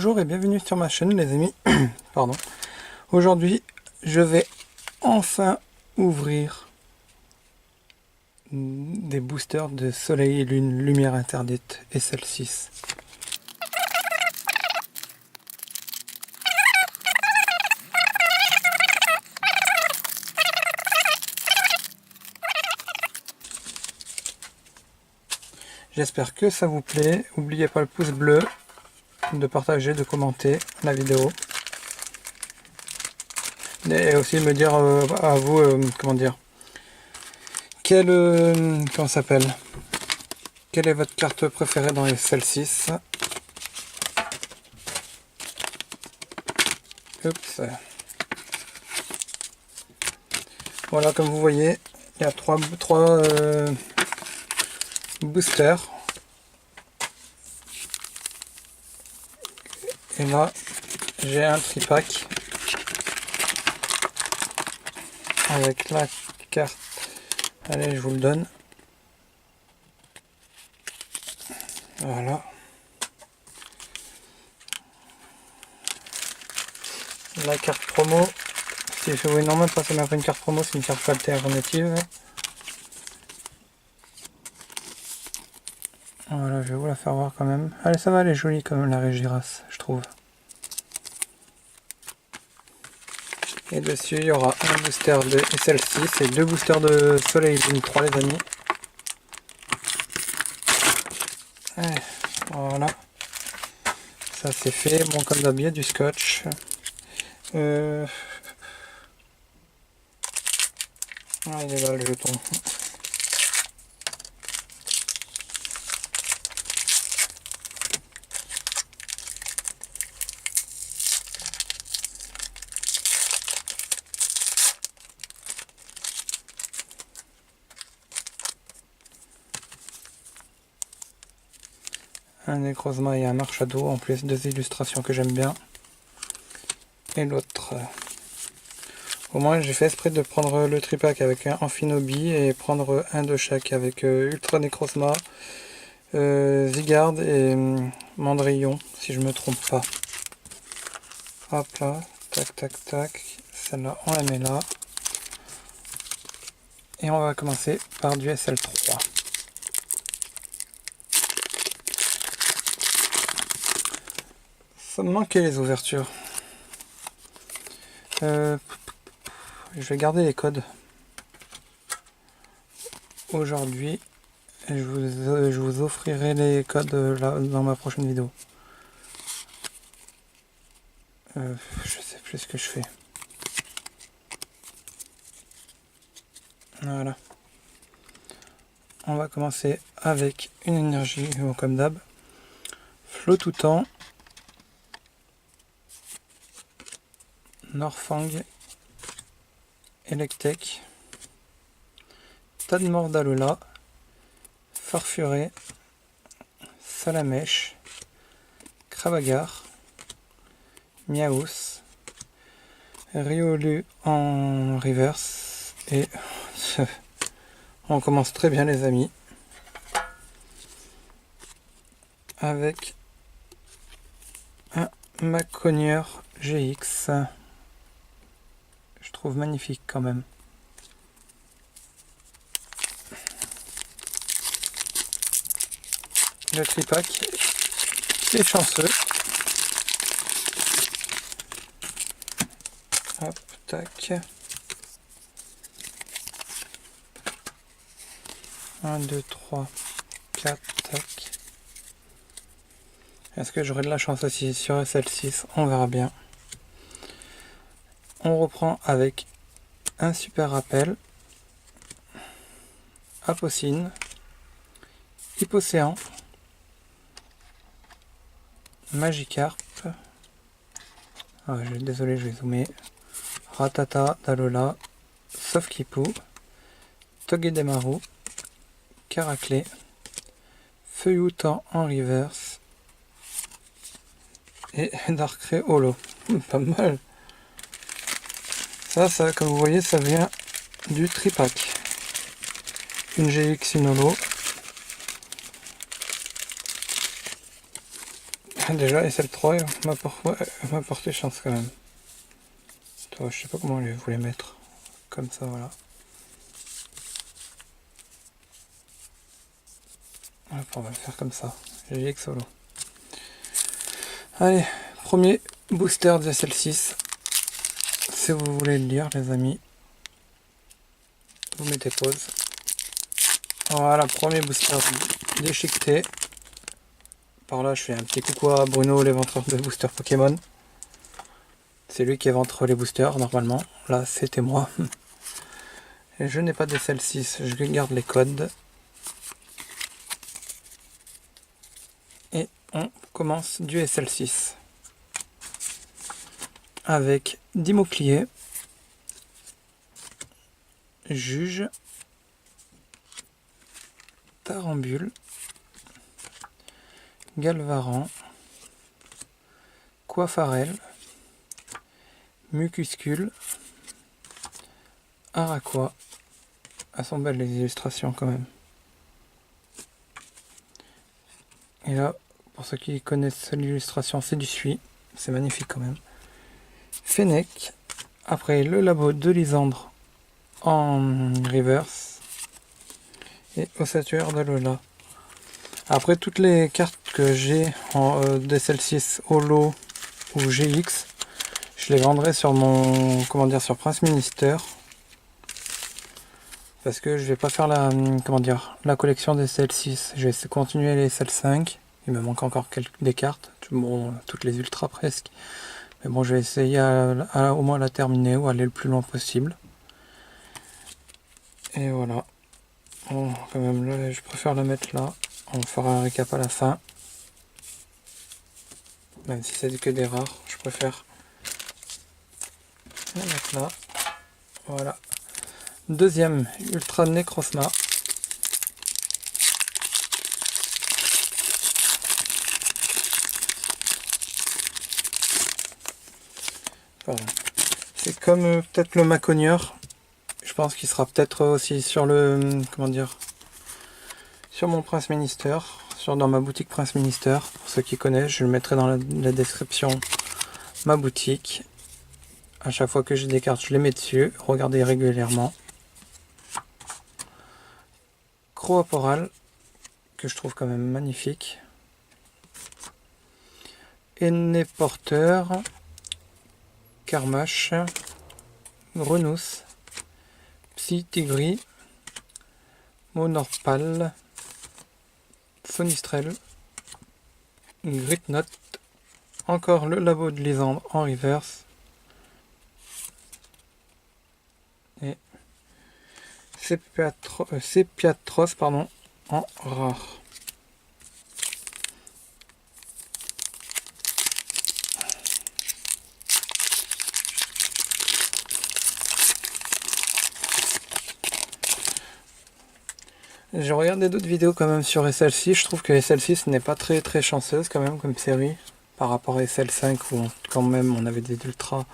Bonjour et bienvenue sur ma chaîne les amis. Pardon. Aujourd'hui je vais enfin ouvrir des boosters de soleil et lune lumière interdite SL6. J'espère que ça vous plaît. N'oubliez pas le pouce bleu, de partager, de commenter la vidéo. Et aussi me dire à vous, comment dire, comment ça s'appelle, quelle est votre carte préférée dans les SL6. Oups. Voilà, comme vous voyez, il y a trois boosters. Et là, j'ai un tripack avec la carte. Allez, je vous le donne. Voilà. La carte promo. Si je oui, non, même pas, c'est même pas une carte promo, c'est une carte alternative. Voilà, je vais vous la faire voir quand même. Allez, ça va, elle est jolie quand même, la Régiras, je trouve. Et dessus, il y aura un booster de SL6 et deux boosters de Soleil Lune 3, les amis. Allez, voilà. Ça c'est fait. Bon, comme d'hab, il y a du scotch. Ah, il est là le jeton. Un Necrozma et un Marshado, en plus deux illustrations que j'aime bien. Et l'autre. Au moins j'ai fait exprès de prendre le tripack avec un Amphinobi et prendre un de chaque avec Ultra Necrozma, Zygarde et Mandrillon, si je me trompe pas. Hop là, tac tac tac, celle-là on la met là. Et on va commencer par du SL3. Ça me manquait les ouvertures. Je vais garder les codes. Aujourd'hui, je vous offrirai les codes là, dans ma prochaine vidéo. Je sais plus ce que je fais. Voilà. On va commencer avec une énergie, comme d'hab. Flot tout temps. Norfang. Electek. Tadmor d'Alola. Farfuré. Salamèche. Cravagar. Miaus. Riolu en reverse. Et on commence très bien les amis. Avec un Maconieur GX. Je trouve magnifique quand même. Le tripack est chanceux. Hop, tac. 1, 2, 3, 4, tac. Est-ce que j'aurai de la chance aussi sur SL6? On verra bien. On reprend avec un super rappel. Apocine. Hypocéan. Magikarp. Désolé, je vais zoomer. Ratata d'Alola. Sofkipou. Togedemaru. Caraclé. Feuilloutant en reverse. Et Darkrai Holo. Pas mal. Ça, comme vous voyez, ça vient du tripack. Une GX, une Holo. Déjà, SL3 m'a porté chance quand même. Toi, je sais pas comment je voulais mettre. Comme ça, voilà. Hop, on va le faire comme ça. GX solo. Allez, premier booster de SL6. Si vous voulez le lire, les amis, vous mettez pause. Voilà, premier booster déchiqueté. Par là, je fais un petit coucou à Bruno, l'éventreur de booster Pokémon. C'est lui qui éventre les boosters, normalement. Là, c'était moi. Et je n'ai pas de SL6, je garde les codes. Et on commence du SL6. Avec 10 mots-clés. Juge. Tarambule. Galvaran. Coiffarel. Mucuscule. Araquois. Elles sont belles les illustrations quand même. Et là, pour ceux qui connaissent l'illustration, c'est du suie. C'est magnifique quand même. Fennec. Après le labo de Lysandre en reverse. Et ossature de Lola. Après toutes les cartes que j'ai en DSL6 Holo ou GX, je les vendrai sur mon, comment dire, sur Prince Minister. Parce que je vais pas faire la, comment dire, la collection des SL6. Je vais continuer les SL5. Il me manque encore des cartes. Bon, toutes les ultras presque. Mais bon, je vais essayer au moins la terminer ou aller le plus loin possible. Et voilà. Bon, quand même, là, je préfère la mettre là. On fera un récap à la fin. Même si c'est que des rares, je préfère la mettre là. Voilà. Deuxième, Ultra Necrozma. Pardon. C'est comme peut-être le Maconieur. Je pense qu'il sera peut-être aussi sur le, comment dire, sur mon Prince Minister, dans ma boutique Prince Minister. Pour ceux qui connaissent, je le mettrai dans la description, ma boutique. À chaque fois que j'ai des cartes, je les mets dessus. Regardez régulièrement. Croaporal, que je trouve quand même magnifique. Enneporteur, Carmache, Grenousse, Psy-Tigri, Monorpal, Sonistrel, Gritnot, encore le labo de Lysandre en reverse, et Sepiatros pardon, en rare. J'ai regardé d'autres vidéos quand même sur SL6, je trouve que SL6 n'est pas très chanceuse quand même comme série par rapport à SL5 où quand même on avait des ultra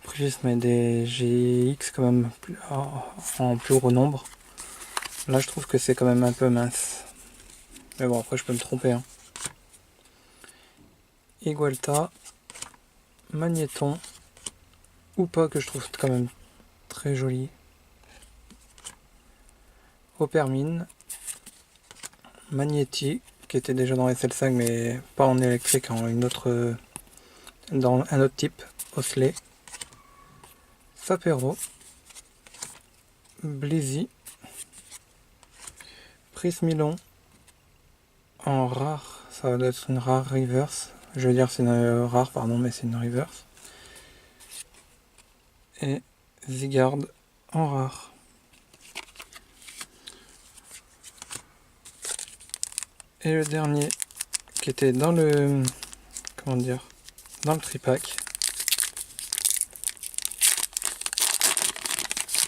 prismes et des GX quand même en plus gros nombre. Là je trouve que c'est quand même un peu mince. Mais bon après je peux me tromper. Hein. Igualta, Magnéton, ou pas que je trouve quand même très joli. Opermine, Magnéti, qui était déjà dans SL5 mais pas en électrique, en une autre, dans un autre type, Osley, Sapero, Blizzy, Prismilon, en rare, ça doit être une rare reverse, je veux dire c'est une rare pardon mais c'est une reverse, et Zygarde en rare. Et le dernier qui était dans le, comment dire, dans le tripack.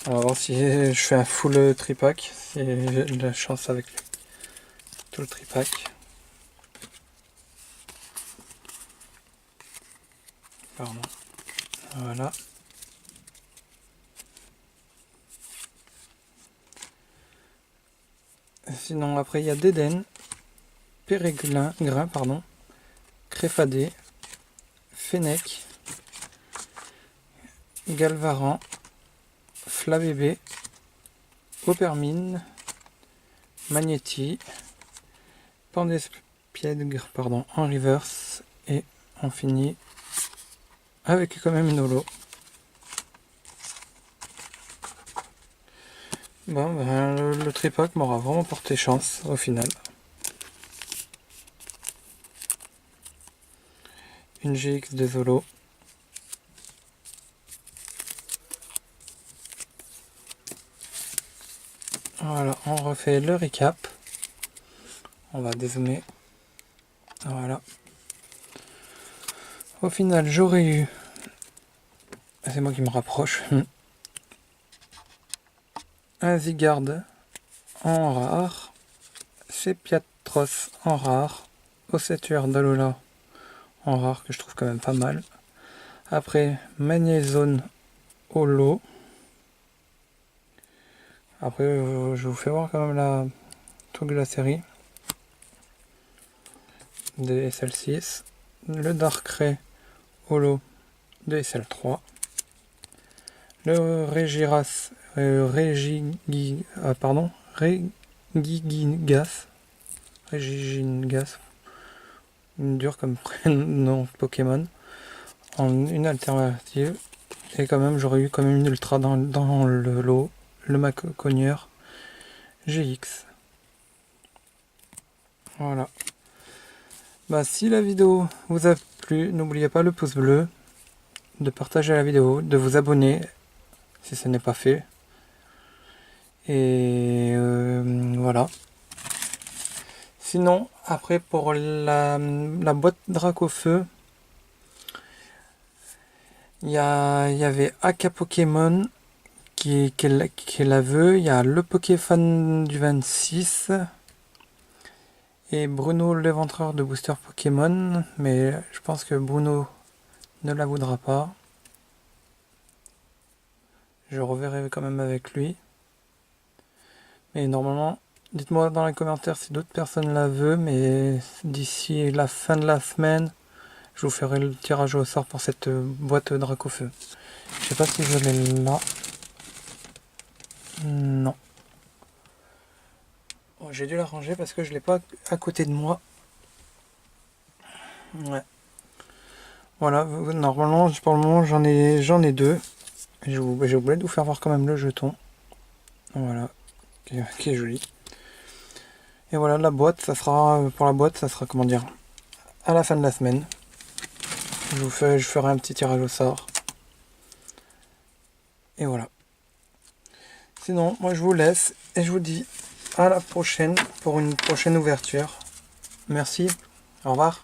On va voir si je fais un full tripack, si j'ai de la chance avec tout le tripack. Pardon. Voilà. Sinon après il y a Dédenne, Pérégrine, Tréfadé, Fennec, Galvaran, Flabébé, Opermine, Magnéti, Pandespiègre, pardon, en reverse, et on finit avec quand même une holo. Bon, ben, le tripack m'aura vraiment porté chance au final. Une GX de Zolo. Voilà, on refait le recap. On va dézoomer. Voilà. Au final, j'aurais eu... C'est moi qui me rapproche. Un Zygarde en rare. Sepiatros en rare. Ossetuaire d'Alola en rare, que je trouve quand même pas mal. Après, Magnézone holo. Après, je vous fais voir quand même la truc de la série. De SL6. Le Darkrai holo de SL3. Le Regigigas, Regigigas, dur comme prénom Pokémon, en une alternative, et quand même j'aurais eu quand même une ultra dans le lot, le Macogneur GX. Voilà. Bah, si la vidéo vous a plu, n'oubliez pas le pouce bleu, de partager la vidéo, de vous abonner si ce n'est pas fait. Et voilà. Sinon, après pour la boîte Dracofeu, il y avait Aka Pokémon qui la veut. Il y a le Pokéfan du 26 et Bruno l'éventreur de Booster Pokémon, mais je pense que Bruno ne la voudra pas. Je reverrai quand même avec lui. Mais normalement, dites-moi dans les commentaires si d'autres personnes la veulent, mais d'ici la fin de la semaine, je vous ferai le tirage au sort pour cette boîte Dracofeu. Je sais pas si je l'ai là. Non. Oh, j'ai dû la ranger parce que je l'ai pas à côté de moi. Ouais. Voilà, normalement pour le moment j'en ai deux. J'ai oublié de vous faire voir quand même le jeton. Voilà, qui est joli. Et voilà, la boîte, ça sera pour la boîte, ça sera comment dire, à la fin de la semaine. Je ferai un petit tirage au sort. Et voilà. Sinon, moi je vous laisse et je vous dis à la prochaine pour une prochaine ouverture. Merci, au revoir.